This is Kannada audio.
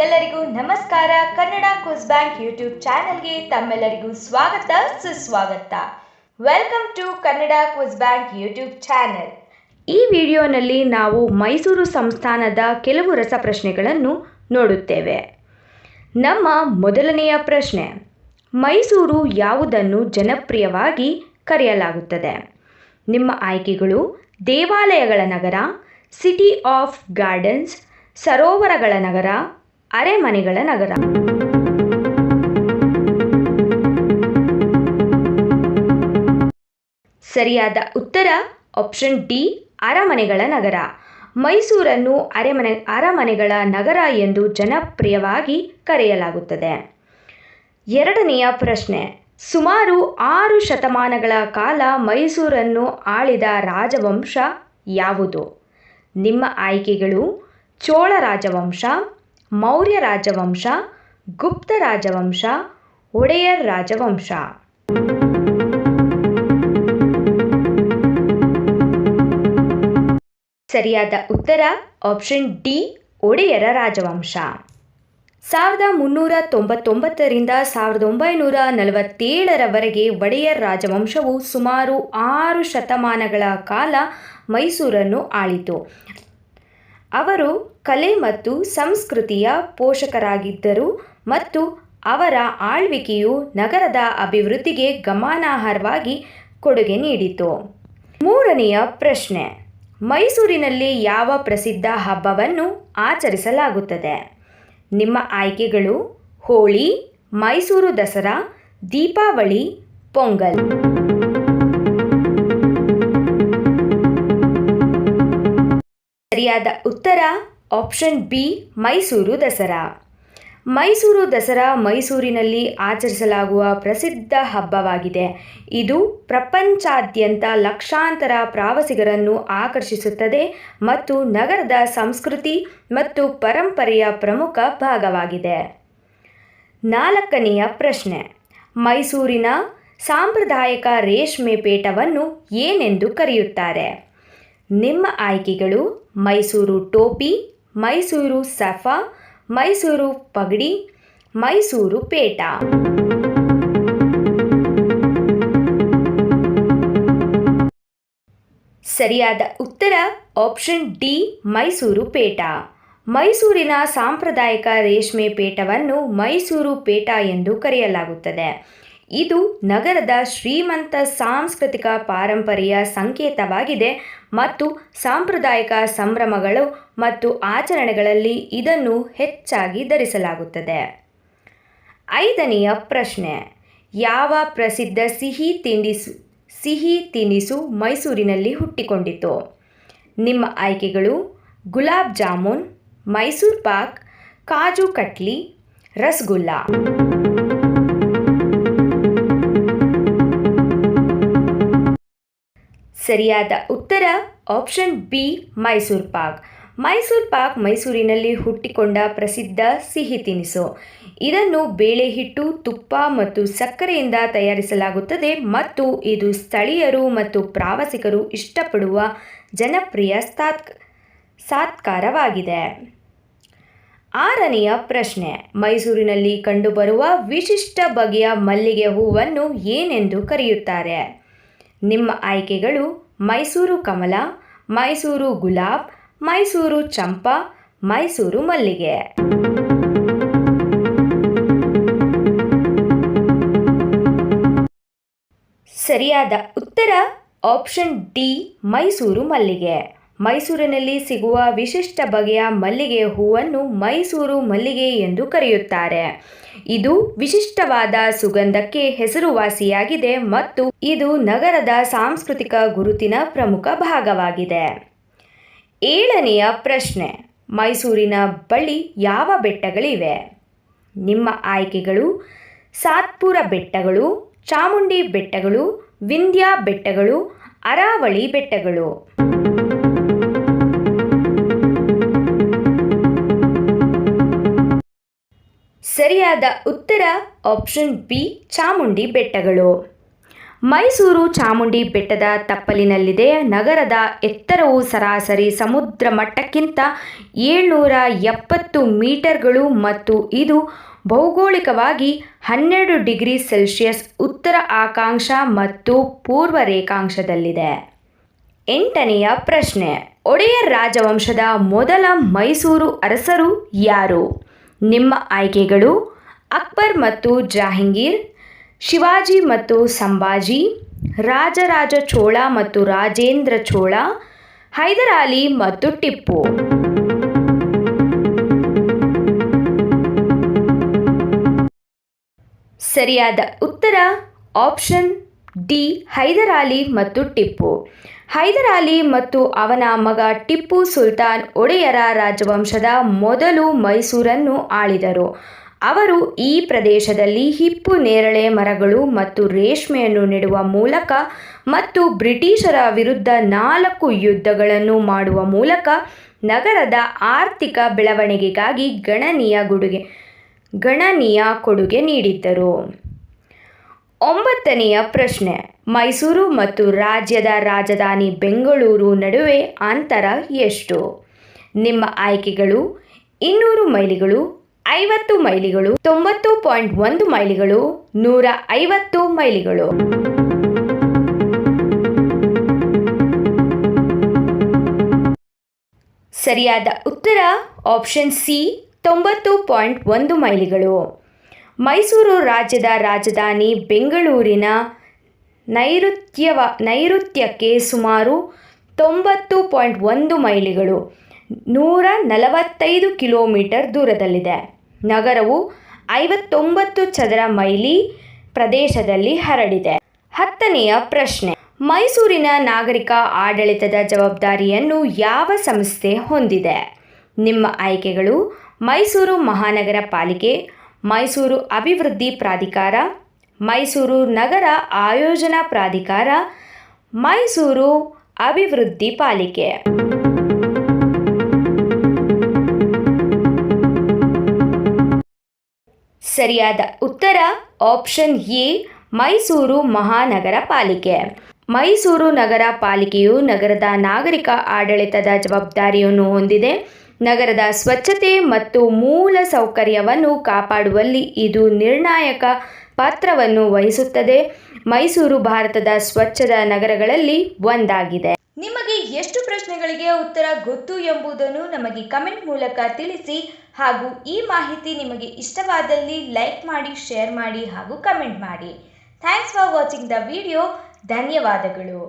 ಎಲ್ಲರಿಗೂ ನಮಸ್ಕಾರ. ಕನ್ನಡ ಕ್ವಿಜ್ ಬ್ಯಾಂಕ್ ಯೂಟ್ಯೂಬ್ ಚಾನೆಲ್ಗೆ ತಮ್ಮೆಲ್ಲರಿಗೂ ಸ್ವಾಗತ ಸುಸ್ವಾಗತ. Welcome to Kannada quiz bank YouTube channel. ಈ ವಿಡಿಯೋನಲ್ಲಿ ನಾವು ಮೈಸೂರು ಸಂಸ್ಥಾನದ ಕೆಲವು ರಸಪ್ರಶ್ನೆಗಳನ್ನು ನೋಡುತ್ತೇವೆ. ನಮ್ಮ ಮೊದಲನೆಯ ಪ್ರಶ್ನೆ, ಮೈಸೂರು ಯಾವುದನ್ನು ಜನಪ್ರಿಯವಾಗಿ ಕರೆಯಲಾಗುತ್ತದೆ? ನಿಮ್ಮ ಆಯ್ಕೆಗಳು: ದೇವಾಲಯಗಳ ನಗರ, ಸಿಟಿ ಆಫ್ ಗಾರ್ಡನ್ಸ್, ಸರೋವರಗಳ ನಗರ, ಅರಮನೆಗಳ ನಗರ. ಸರಿಯಾದ ಉತ್ತರ ಆಪ್ಷನ್ ಡಿ, ಅರಮನೆಗಳ ನಗರ. ಮೈಸೂರನ್ನು ಅರಮನೆಗಳ ನಗರ ಎಂದು ಜನಪ್ರಿಯವಾಗಿ ಕರೆಯಲಾಗುತ್ತದೆ. ಎರಡನೆಯ ಪ್ರಶ್ನೆ, ಸುಮಾರು 6 ಶತಮಾನಗಳ ಕಾಲ ಮೈಸೂರನ್ನು ಆಳಿದ ರಾಜವಂಶ ಯಾವುದು? ನಿಮ್ಮ ಆಯ್ಕೆಗಳು: ಚೋಳ ರಾಜವಂಶ, ಮೌರ್ಯ ರಾಜವಂಶ, ಗುಪ್ತ ರಾಜವಂಶ, ಒಡೆಯರ್ ರಾಜವಂಶ. ಸರಿಯಾದ ಉತ್ತರ ಆಪ್ಷನ್ ಡಿ, ಒಡೆಯರ ರಾಜವಂಶ. 1399ರಿಂದ 1947ರವರೆಗೆ ಒಡೆಯರ್ ರಾಜವಂಶವು ಸುಮಾರು 6 ಶತಮಾನಗಳ ಕಾಲ ಮೈಸೂರನ್ನು ಆಳಿತು. ಅವರು ಕಲೆ ಮತ್ತು ಸಂಸ್ಕೃತಿಯ ಪೋಷಕರಾಗಿದ್ದರು ಮತ್ತು ಅವರ ಆಳ್ವಿಕೆಯು ನಗರದ ಅಭಿವೃದ್ಧಿಗೆ ಗಮನಾರ್ಹವಾಗಿ ಕೊಡುಗೆ ನೀಡಿತು. ಮೂರನೆಯ ಪ್ರಶ್ನೆ, ಮೈಸೂರಿನಲ್ಲಿ ಯಾವ ಪ್ರಸಿದ್ಧ ಹಬ್ಬವನ್ನು ಆಚರಿಸಲಾಗುತ್ತದೆ? ನಿಮ್ಮ ಆಯ್ಕೆಗಳು: ಹೋಳಿ, ಮೈಸೂರು ದಸರಾ, ದೀಪಾವಳಿ, ಪೊಂಗಲ್. ಸರಿಯಾದ ಉತ್ತರ ಆಪ್ಷನ್ ಬಿ, ಮೈಸೂರು ದಸರಾ. ಮೈಸೂರು ದಸರಾ ಮೈಸೂರಿನಲ್ಲಿ ಆಚರಿಸಲಾಗುವ ಪ್ರಸಿದ್ಧ ಹಬ್ಬವಾಗಿದೆ. ಇದು ಪ್ರಪಂಚಾದ್ಯಂತ ಲಕ್ಷಾಂತರ ಪ್ರವಾಸಿಗರನ್ನು ಆಕರ್ಷಿಸುತ್ತದೆ ಮತ್ತು ನಗರದ ಸಂಸ್ಕೃತಿ ಮತ್ತು ಪರಂಪರೆಯ ಪ್ರಮುಖ ಭಾಗವಾಗಿದೆ. ನಾಲ್ಕನೆಯ ಪ್ರಶ್ನೆ, ಮೈಸೂರಿನ ಸಾಂಪ್ರದಾಯಿಕ ರೇಷ್ಮೆ ಪೇಟವನ್ನು ಏನೆಂದು ಕರೆಯುತ್ತಾರೆ? ನಿಮ್ಮ ಆಯ್ಕೆಗಳು: ಮೈಸೂರು ಟೋಪಿ, ಮೈಸೂರು ಸಫಾ, ಮೈಸೂರು ಪಗಡಿ, ಮೈಸೂರು ಪೇಟ. ಸರಿಯಾದ ಉತ್ತರ ಆಪ್ಷನ್ ಡಿ, ಮೈಸೂರು ಪೇಟ. ಮೈಸೂರಿನ ಸಾಂಪ್ರದಾಯಿಕ ರೇಷ್ಮೆ ಪೇಟವನ್ನು ಮೈಸೂರು ಪೇಟ ಎಂದು ಕರೆಯಲಾಗುತ್ತದೆ. ಇದು ನಗರದ ಶ್ರೀಮಂತ ಸಾಂಸ್ಕೃತಿಕ ಪರಂಪರೆಯ ಸಂಕೇತವಾಗಿದೆ ಮತ್ತು ಸಾಂಪ್ರದಾಯಿಕ ಸಂಭ್ರಮಗಳು ಮತ್ತು ಆಚರಣೆಗಳಲ್ಲಿ ಇದನ್ನು ಹೆಚ್ಚಾಗಿ ಧರಿಸಲಾಗುತ್ತದೆ. ಐದನೆಯ ಪ್ರಶ್ನೆ, ಯಾವ ಪ್ರಸಿದ್ಧ ಸಿಹಿ ತಿನಿಸು ಮೈಸೂರಿನಲ್ಲಿ ಹುಟ್ಟಿಕೊಂಡಿತು? ನಿಮ್ಮ ಆಯ್ಕೆಗಳು: ಗುಲಾಬ್ ಜಾಮೂನ್, ಮೈಸೂರು ಪಾಕ್, ಕಾಜು ಕಟ್ಲಿ, ರಸಗುಲ್ಲ. ಸರಿಯಾದ ಉತ್ತರ ಆಪ್ಷನ್ ಬಿ, ಮೈಸೂರು ಪಾಕ್. ಮೈಸೂರು ಪಾಕ್ ಮೈಸೂರಿನಲ್ಲಿ ಹುಟ್ಟಿಕೊಂಡ ಪ್ರಸಿದ್ಧ ಸಿಹಿ ತಿನಿಸು. ಇದನ್ನು ಬೇಳೆ ಹಿಟ್ಟು, ತುಪ್ಪ ಮತ್ತು ಸಕ್ಕರೆಯಿಂದ ತಯಾರಿಸಲಾಗುತ್ತದೆ ಮತ್ತು ಇದು ಸ್ಥಳೀಯರು ಮತ್ತು ಪ್ರವಾಸಿಗರು ಇಷ್ಟಪಡುವ ಜನಪ್ರಿಯ ಸಾತ್ಕಾರವಾಗಿದೆ. ಆರನೆಯ ಪ್ರಶ್ನೆ, ಮೈಸೂರಿನಲ್ಲಿ ಕಂಡುಬರುವ ವಿಶಿಷ್ಟ ಬಗೆಯ ಮಲ್ಲಿಗೆ ಹೂವನ್ನು ಏನೆಂದು ಕರೆಯುತ್ತಾರೆ? ನಿಮ್ಮ ಆಯ್ಕೆಗಳು: ಮೈಸೂರು ಕಮಲ, ಮೈಸೂರು ಗುಲಾಬ್, ಮೈಸೂರು ಚಂಪಾ, ಮೈಸೂರು ಮಲ್ಲಿಗೆ. ಸರಿಯಾದ ಉತ್ತರ ಆಪ್ಷನ್ ಡಿ, ಮೈಸೂರು ಮಲ್ಲಿಗೆ. ಮೈಸೂರಿನಲ್ಲಿ ಸಿಗುವ ವಿಶಿಷ್ಟ ಬಗೆಯ ಮಲ್ಲಿಗೆ ಹೂವನ್ನು ಮೈಸೂರು ಮಲ್ಲಿಗೆ ಎಂದು ಕರೆಯುತ್ತಾರೆ. ಇದು ವಿಶಿಷ್ಟವಾದ ಸುಗಂಧಕ್ಕೆ ಹೆಸರುವಾಸಿಯಾಗಿದೆ ಮತ್ತು ಇದು ನಗರದ ಸಾಂಸ್ಕೃತಿಕ ಗುರುತಿನ ಪ್ರಮುಖ ಭಾಗವಾಗಿದೆ. ಏಳನೆಯ ಪ್ರಶ್ನೆ, ಮೈಸೂರಿನ ಬಳಿ ಯಾವ ಬೆಟ್ಟಗಳಿವೆ? ನಿಮ್ಮ ಆಯ್ಕೆಗಳು: ಸಾತ್ಪುರ ಬೆಟ್ಟಗಳು, ಚಾಮುಂಡಿ ಬೆಟ್ಟಗಳು, ವಿಂಧ್ಯ ಬೆಟ್ಟಗಳು, ಅರಾವಳಿ ಬೆಟ್ಟಗಳು. ಸರಿಯಾದ ಉತ್ತರ ಆಪ್ಷನ್ ಬಿ, ಚಾಮುಂಡಿ ಬೆಟ್ಟಗಳು. ಮೈಸೂರು ಚಾಮುಂಡಿ ಬೆಟ್ಟದ ತಪ್ಪಲಿನಲ್ಲಿದೆ. ನಗರದ ಎತ್ತರವು ಸರಾಸರಿ ಸಮುದ್ರ ಮಟ್ಟಕ್ಕಿಂತ 770 ಮೀಟರ್ಗಳು ಮತ್ತು ಇದು ಭೌಗೋಳಿಕವಾಗಿ 12 ಡಿಗ್ರಿ ಸೆಲ್ಸಿಯಸ್ ಉತ್ತರ ಅಕ್ಷಾಂಶ ಮತ್ತು ಪೂರ್ವ ರೇಖಾಂಶದಲ್ಲಿದೆ. 8ನೆಯ ಪ್ರಶ್ನೆ, ಒಡೆಯರ್ ರಾಜವಂಶದ ಮೊದಲ ಮೈಸೂರು ಅರಸರು ಯಾರು? ನಿಮ್ಮ ಆಯ್ಕೆಗಳು ಅಕ್ಬರ್ ಮತ್ತು ಜಹಾಂಗೀರ್, ಶಿವಾಜಿ ಮತ್ತು ಸಂಭಾಜಿ, ರಾಜರಾಜ ಚೋಳ ಮತ್ತು ರಾಜೇಂದ್ರ ಚೋಳ, ಹೈದರಾಲಿ ಮತ್ತು ಟಿಪ್ಪು. ಸರಿಯಾದ ಉತ್ತರ ಆಪ್ಷನ್ ಡಿ, ಹೈದರಾಲಿ ಮತ್ತು ಟಿಪ್ಪು. ಹೈದರಾಲಿ ಮತ್ತು ಅವನ ಮಗ ಟಿಪ್ಪು ಸುಲ್ತಾನ್ ಒಡೆಯರ ರಾಜವಂಶದ ಮೊದಲು ಮೈಸೂರನ್ನು ಆಳಿದರು. ಅವರು ಈ ಪ್ರದೇಶದಲ್ಲಿ ಹಿಪ್ಪು ನೇರಳೆ ಮರಗಳು ಮತ್ತು ರೇಷ್ಮೆಯನ್ನು ನೆಡುವ ಮೂಲಕ ಮತ್ತು ಬ್ರಿಟಿಷರ ವಿರುದ್ಧ 4 ಯುದ್ಧಗಳನ್ನು ಮಾಡುವ ಮೂಲಕ ನಗರದ ಆರ್ಥಿಕ ಬೆಳವಣಿಗೆಗಾಗಿ ಗಣನೀಯ ಕೊಡುಗೆ ನೀಡಿದ್ದರು. 9ನೆಯ ಪ್ರಶ್ನೆ, ಮೈಸೂರು ಮತ್ತು ರಾಜ್ಯದ ರಾಜಧಾನಿ ಬೆಂಗಳೂರು ನಡುವೆ ಅಂತರ ಎಷ್ಟು? ನಿಮ್ಮ ಆಯ್ಕೆಗಳು 200 ಮೈಲಿಗಳು, 50 ಮೈಲಿಗಳು, 90.1 ಮೈಲಿಗಳು, 150 ಮೈಲಿಗಳು. ಸರಿಯಾದ ಉತ್ತರ ಆಪ್ಷನ್ ಸಿ, 90.1 ಮೈಲಿಗಳು. ಮೈಸೂರು ರಾಜ್ಯದ ರಾಜಧಾನಿ ಬೆಂಗಳೂರಿನ ನೈಋತ್ಯಕ್ಕೆ ಸುಮಾರು 90.1 ಮೈಲಿಗಳು, 145 ಕಿಲೋಮೀಟರ್ ದೂರದಲ್ಲಿದೆ. ನಗರವು 59 ಚದರ ಮೈಲಿ ಪ್ರದೇಶದಲ್ಲಿ ಹರಡಿದೆ. 10ನೆಯ ಪ್ರಶ್ನೆ, ಮೈಸೂರಿನ ನಾಗರಿಕ ಆಡಳಿತದ ಜವಾಬ್ದಾರಿಯನ್ನು ಯಾವ ಸಂಸ್ಥೆ ಹೊಂದಿದೆ? ನಿಮ್ಮ ಆಯ್ಕೆಗಳು ಮೈಸೂರು ಮಹಾನಗರ ಪಾಲಿಕೆ, ಮೈಸೂರು ಅಭಿವೃದ್ಧಿ ಪ್ರಾಧಿಕಾರ, ಮೈಸೂರು ನಗರ ಆಯೋಜನಾ ಪ್ರಾಧಿಕಾರ, ಮೈಸೂರು ಅಭಿವೃದ್ಧಿ ಪಾಲಿಕೆ. ಸರಿಯಾದ ಉತ್ತರ ಆಪ್ಷನ್ ಎ, ಮೈಸೂರು ಮಹಾನಗರ ಪಾಲಿಕೆ. ಮೈಸೂರು ನಗರ ಪಾಲಿಕೆಯು ನಗರದ ನಾಗರಿಕ ಆಡಳಿತದ ಜವಾಬ್ದಾರಿಯನ್ನು ಹೊಂದಿದೆ. ನಗರದ ಸ್ವಚ್ಛತೆ ಮತ್ತು ಮೂಲ ಸೌಕರ್ಯವನ್ನು ಕಾಪಾಡುವಲ್ಲಿ ಇದು ನಿರ್ಣಾಯಕ ಪಾತ್ರವನ್ನು ವಹಿಸುತ್ತದೆ. ಮೈಸೂರು ಭಾರತದ ಸ್ವಚ್ಛದ ನಗರಗಳಲ್ಲಿ ಒಂದಾಗಿದೆ. ನಿಮಗೆ ಎಷ್ಟು ಪ್ರಶ್ನೆಗಳಿಗೆ ಉತ್ತರ ಗೊತ್ತು ಎಂಬುದನ್ನು ನಮಗೆ ಕಮೆಂಟ್ ಮೂಲಕ ತಿಳಿಸಿ. ಹಾಗೂ ಈ ಮಾಹಿತಿ ನಿಮಗೆ ಇಷ್ಟವಾದಲ್ಲಿ ಲೈಕ್ ಮಾಡಿ, ಶೇರ್ ಮಾಡಿ ಹಾಗೂ ಕಮೆಂಟ್ ಮಾಡಿ. Thanks for watching the video. ಧನ್ಯವಾದಗಳು.